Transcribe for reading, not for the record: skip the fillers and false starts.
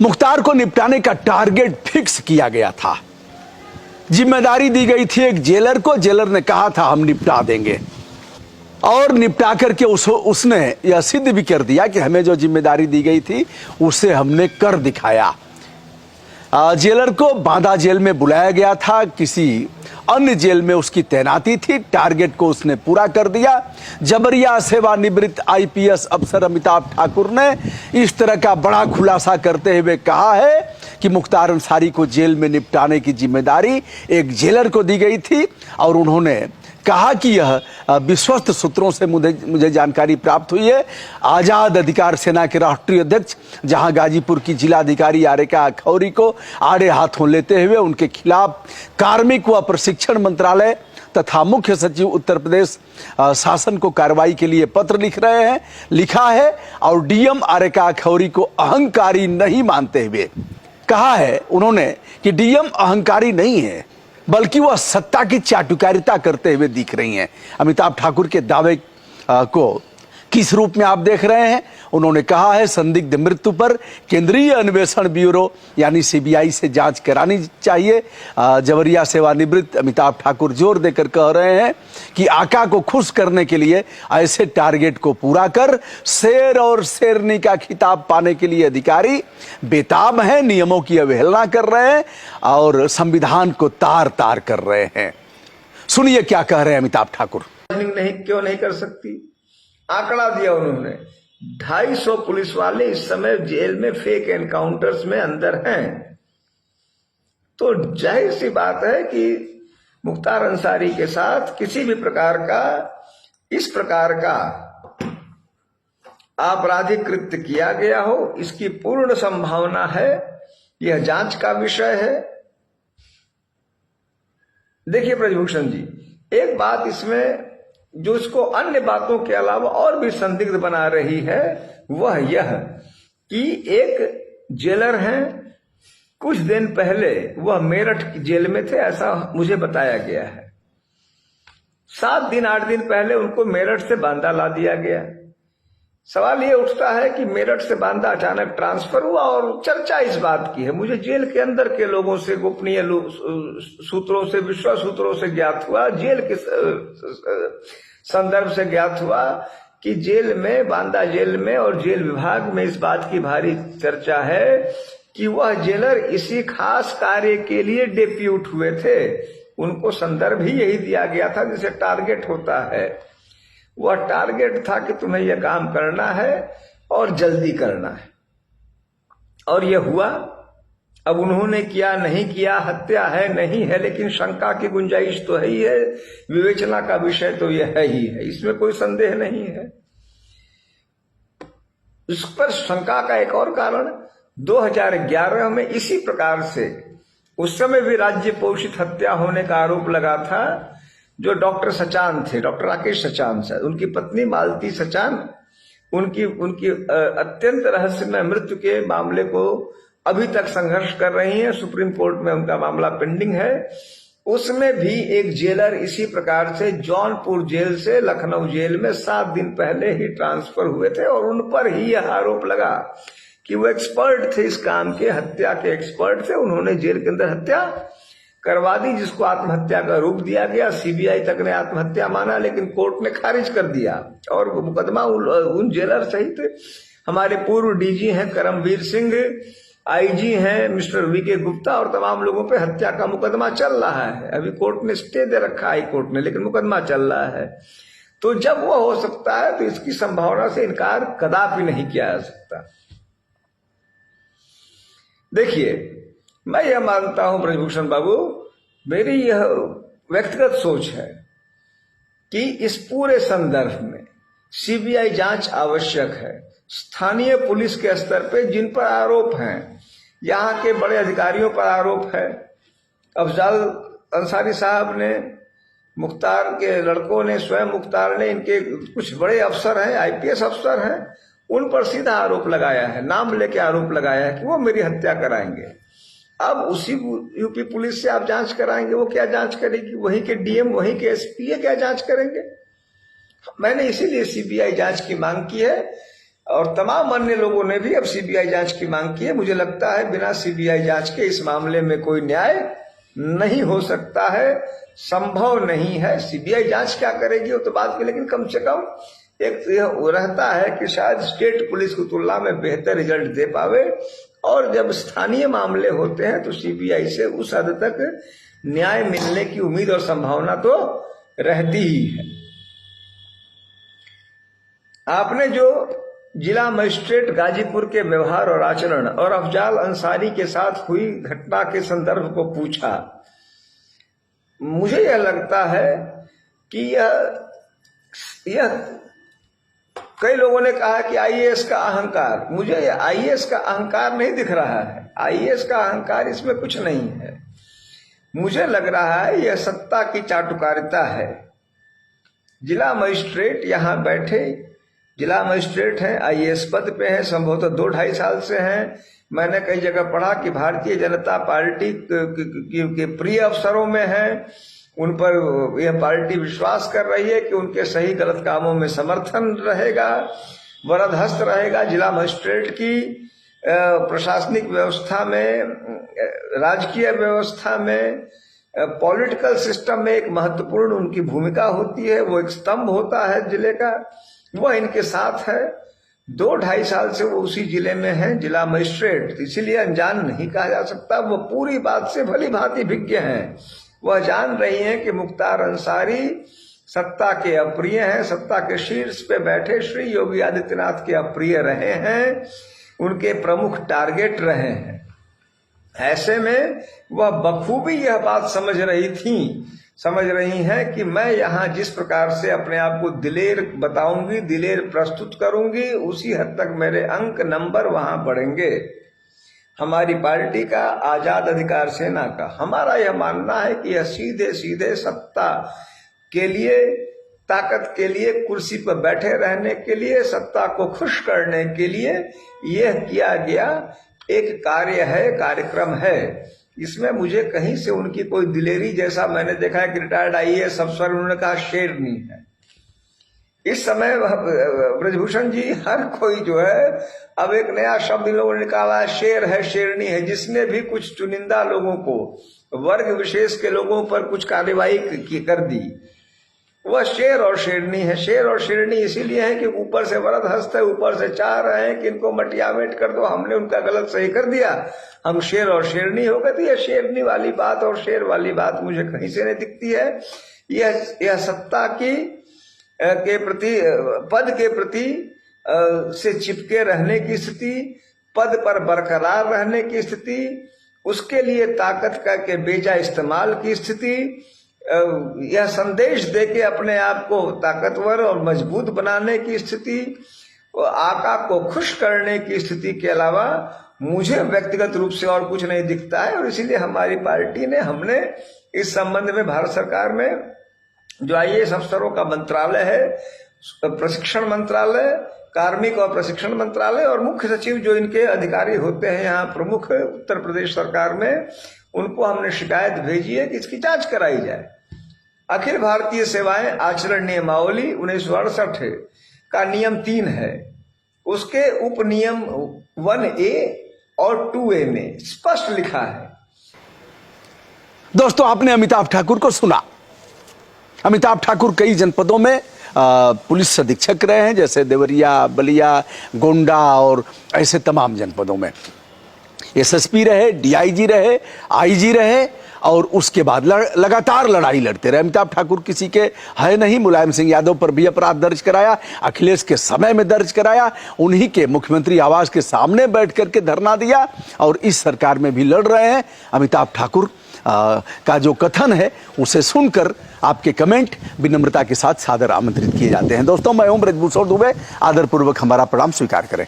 मुख्तार को निपटाने का टारगेट फिक्स किया गया था। जिम्मेदारी दी गई थी एक जेलर को। जेलर ने कहा था हम निपटा देंगे, और निपटा करके उसने यह सिद्ध भी कर दिया कि हमें जो जिम्मेदारी दी गई थी उसे हमने कर दिखाया। जेलर को बांदा जेल में बुलाया गया था, किसी अन्य जेल में उसकी तैनाती थी। टारगेट को उसने पूरा कर दिया। जबरिया सेवानिवृत्त आईपीएस अफसर अमिताभ ठाकुर ने इस तरह का बड़ा खुलासा करते हुए कहा है कि मुख्तार अंसारी को जेल में निपटाने की जिम्मेदारी एक जेलर को दी गई थी, और उन्होंने कहा कि यह विश्वस्त सूत्रों से मुझे जानकारी प्राप्त हुई है। आजाद अधिकार सेना के राष्ट्रीय अध्यक्ष जहां गाजीपुर की जिलाधिकारी आरेका अखौरी को आड़े हाथों लेते हुए उनके खिलाफ कार्मिक व प्रशिक्षण मंत्रालय तथा मुख्य सचिव उत्तर प्रदेश शासन को कार्रवाई के लिए पत्र लिखा है, और डीएम आरेका अखौरी को अहंकारी नहीं मानते हुए कहा है उन्होंने कि डीएम अहंकारी नहीं है, बल्कि वह सत्ता की चाटुकारिता करते हुए दिख रही हैं। अमिताभ ठाकुर के दावे को किस रूप में आप देख रहे हैं? उन्होंने कहा है संदिग्ध मृत्यु पर केंद्रीय अन्वेषण ब्यूरो यानी सीबीआई से जांच करानी चाहिए। जबरिया सेवानिवृत्त अमिताभ ठाकुर जोर देकर कह रहे हैं कि आका को खुश करने के लिए ऐसे टारगेट को पूरा कर शेर और शेरनी का खिताब पाने के लिए अधिकारी बेताब हैं, नियमों की अवहेलना कर रहे हैं और संविधान को तार तार कर रहे हैं। सुनिए क्या कह रहे हैं अमिताभ ठाकुर। क्यों नहीं कर सकती? आंकड़ा दिया उन्होंने, 250 पुलिस वाले इस समय जेल में फेक एनकाउंटर्स में अंदर हैं। तो जाहिर सी बात है कि मुख्तार अंसारी के साथ किसी भी प्रकार का इस प्रकार का आपराधिक कृत्य किया गया हो, इसकी पूर्ण संभावना है। यह जांच का विषय है। देखिए ब्रजभूषण जी, एक बात इसमें जो इसको अन्य बातों के अलावा और भी संदिग्ध बना रही है वह यह कि एक जेलर हैं, कुछ दिन पहले वह मेरठ की जेल में थे, ऐसा मुझे बताया गया है। 7 दिन 8 दिन पहले उनको मेरठ से बांदा ला दिया गया। सवाल यह उठता है कि मेरठ से बांदा अचानक ट्रांसफर हुआ, और चर्चा इस बात की है, मुझे जेल के अंदर के लोगों से, गोपनीय सूत्रों से, विश्वास सूत्रों से ज्ञात हुआ, जेल के संदर्भ से ज्ञात हुआ कि जेल में, बांदा जेल में और जेल विभाग में इस बात की भारी चर्चा है कि वह जेलर इसी खास कार्य के लिए डेप्यूट हुए थे। उनको संदर्भ ही यही दिया गया था जिसे टारगेट होता है। वह टारगेट था कि तुम्हें यह काम करना है और जल्दी करना है, और यह हुआ। अब उन्होंने किया नहीं किया, हत्या है नहीं है, लेकिन शंका की गुंजाइश तो है ही है। विवेचना का विषय तो यह है ही है, इसमें कोई संदेह नहीं है। इस पर शंका का एक और कारण 2011 में इसी प्रकार से उस समय भी राज्य पोषित हत्या होने का आरोप लगा था। जो डॉक्टर सचान थे, डॉक्टर राकेश सचान सर, उनकी पत्नी मालती सचान, उनकी अत्यंत रहस्यमय मृत्यु के मामले को अभी तक संघर्ष कर रही हैं। सुप्रीम कोर्ट में उनका मामला पेंडिंग है। उसमें भी एक जेलर इसी प्रकार से जौनपुर जेल से लखनऊ जेल में 7 दिन पहले ही ट्रांसफर हुए थे, और उन पर ही यह आरोप लगा कि वो एक्सपर्ट थे इस काम के, हत्या के एक्सपर्ट थे। उन्होंने जेल के अंदर हत्या करवा दी, जिसको आत्महत्या का रूप दिया गया। सीबीआई तक ने आत्महत्या माना, लेकिन कोर्ट ने खारिज कर दिया, और मुकदमा उन जेलर सहित हमारे पूर्व डीजी हैं करमवीर सिंह, आईजी हैं मिस्टर वीके गुप्ता, और तमाम लोगों पे हत्या का मुकदमा चल रहा है। अभी कोर्ट ने स्टे दे रखा है, हाई कोर्ट ने, लेकिन मुकदमा चल रहा है। तो जब वह हो सकता है तो इसकी संभावना से इनकार कदापि नहीं किया जा सकता। देखिए, मैं यह मानता हूं ब्रजभूषण बाबू, मेरी यह व्यक्तिगत सोच है कि इस पूरे संदर्भ में सीबीआई जांच आवश्यक है। स्थानीय पुलिस के स्तर पे जिन पर आरोप हैं, यहाँ के बड़े अधिकारियों पर आरोप है। अफजाल अंसारी साहब ने, मुख्तार के लड़कों ने, स्वयं मुख्तार ने, इनके कुछ बड़े अफसर हैं, आईपीएस अफसर हैं, उन पर सीधा आरोप लगाया है, नाम लेके आरोप लगाया है कि वो मेरी हत्या कराएंगे। अब उसी यूपी पुलिस से आप जांच कराएंगे, वो क्या जांच करेगी? वहीं के डीएम, वहीं के एसपी क्या जांच करेंगे? मैंने इसीलिए सीबीआई जांच की मांग की है। और तमाम अन्य लोगों ने भी अब सीबीआई जांच की मांग की है। मुझे लगता है बिना सीबीआई जांच के इस मामले में कोई न्याय नहीं हो सकता है, संभव नहीं है। सीबीआई जांच क्या करेगी वो तो बात की, लेकिन कम से कम एक यह रहता है कि शायद स्टेट पुलिस की तुलना में बेहतर रिजल्ट दे पावे, और जब स्थानीय मामले होते हैं तो सीबीआई से उस हद तक न्याय मिलने की उम्मीद और संभावना तो रहती ही है। आपने जो जिला मजिस्ट्रेट गाजीपुर के व्यवहार और आचरण और अफजाल अंसारी के साथ हुई घटना के संदर्भ को पूछा, मुझे यह लगता है कि यह कई लोगों ने कहा कि आईएएस का अहंकार, मुझे यह आईएएस का अहंकार नहीं दिख रहा है। आईएएस का अहंकार इसमें कुछ नहीं है। मुझे लग रहा है यह सत्ता की चाटुकारिता है। जिला मजिस्ट्रेट यहाँ बैठे, जिला मजिस्ट्रेट हैं, आईएएस पद पे हैं, संभवतः 2-2.5 साल से हैं। मैंने कई जगह पढ़ा कि भारतीय जनता पार्टी के प्रिय अफसरों में हैं, उन पर यह पार्टी विश्वास कर रही है कि उनके सही गलत कामों में समर्थन रहेगा, वरदहस्त रहेगा। जिला मजिस्ट्रेट की प्रशासनिक व्यवस्था में, राजकीय व्यवस्था में, पॉलिटिकल सिस्टम में एक महत्वपूर्ण उनकी भूमिका होती है। वो एक स्तंभ होता है जिले का, वह इनके साथ है। 2-2.5 साल से वो उसी जिले में है जिला मजिस्ट्रेट, इसीलिए अनजान नहीं कहा जा सकता। वो पूरी बात से भली भांति विज्ञ हैं। वह जान रही हैं कि मुख्तार अंसारी सत्ता के अप्रिय हैं, सत्ता के शीर्ष पे बैठे श्री योगी आदित्यनाथ के अप्रिय रहे हैं, उनके प्रमुख टारगेट रहे हैं। ऐसे में वह बखूबी यह बात समझ रही हैं कि मैं यहाँ जिस प्रकार से अपने आप को दिलेर बताऊंगी, दिलेर प्रस्तुत करूंगी, उसी हद तक मेरे अंक नंबर वहां बढ़ेंगे। हमारी पार्टी का, आजाद अधिकार सेना का, हमारा यह मानना है कि यह सीधे सीधे सत्ता के लिए, ताकत के लिए, कुर्सी पर बैठे रहने के लिए, सत्ता को खुश करने के लिए यह किया गया एक कार्य है, कार्यक्रम है। इसमें मुझे कहीं से उनकी कोई दिलेरी, जैसा मैंने देखा है कि रिटायर्ड आईएएस अफसर, उन्होंने कहा शेरनी है। इस समय ब्रजभूषण जी, हर कोई जो है, अब एक नया शब्द इन लोगों ने निकाला है, शेर है, शेरनी है। जिसने भी कुछ चुनिंदा लोगों को, वर्ग विशेष के लोगों पर कुछ कार्रवाई कर दी, वह शेर और शेरनी है। शेर और शेरनी इसीलिए है कि ऊपर से वरदहस्त है, ऊपर से चाह रहे हैं कि इनको मटियामेट कर दो, हमने उनका गलत सही कर दिया, हम शेर और शेरनी हो गए। तो यह शेरनी वाली बात और शेर वाली बात मुझे कहीं से नहीं दिखती है। यह सत्ता की के प्रति, पद के प्रति से चिपके रहने की स्थिति, पद पर बरकरार रहने की स्थिति, उसके लिए ताकत का के बेजा इस्तेमाल की स्थिति, यह संदेश देके अपने आप को ताकतवर और मजबूत बनाने की स्थिति, आका को खुश करने की स्थिति के अलावा मुझे व्यक्तिगत रूप से और कुछ नहीं दिखता है। और इसीलिए हमारी पार्टी ने, हमने इस संबंध में भारत सरकार में जो आईएएस अफसरों का मंत्रालय है, प्रशिक्षण मंत्रालय, कार्मिक और प्रशिक्षण मंत्रालय, और मुख्य सचिव जो इनके अधिकारी होते हैं यहाँ प्रमुख उत्तर प्रदेश सरकार में, उनको हमने शिकायत भेजी है कि इसकी जांच कराई जाए। अखिल भारतीय सेवाएं आचरण नियमावली 1968 का नियम 3 है, उसके उप नियम 1A और 2A में स्पष्ट लिखा है। दोस्तों, आपने अमिताभ ठाकुर को सुना। अमिताभ ठाकुर कई जनपदों में पुलिस अधीक्षक रहे हैं, जैसे देवरिया, बलिया, गोंडा और ऐसे तमाम जनपदों में एसएसपी रहे, डीआईजी रहे, आईजी रहे, और उसके बाद लगातार लड़ाई लड़ते रहे। अमिताभ ठाकुर किसी के है नहीं। मुलायम सिंह यादव पर भी अपराध दर्ज कराया, अखिलेश के समय में दर्ज कराया, उन्हीं के मुख्यमंत्री आवास के सामने बैठ करके धरना दिया, और इस सरकार में भी लड़ रहे हैं। अमिताभ ठाकुर का जो कथन है उसे सुनकर आपके कमेंट विनम्रता के साथ सादर आमंत्रित किए जाते हैं। दोस्तों, मैं हूं ब्रजभूषण दुबे, आदरपूर्वक हमारा प्रणाम स्वीकार करें।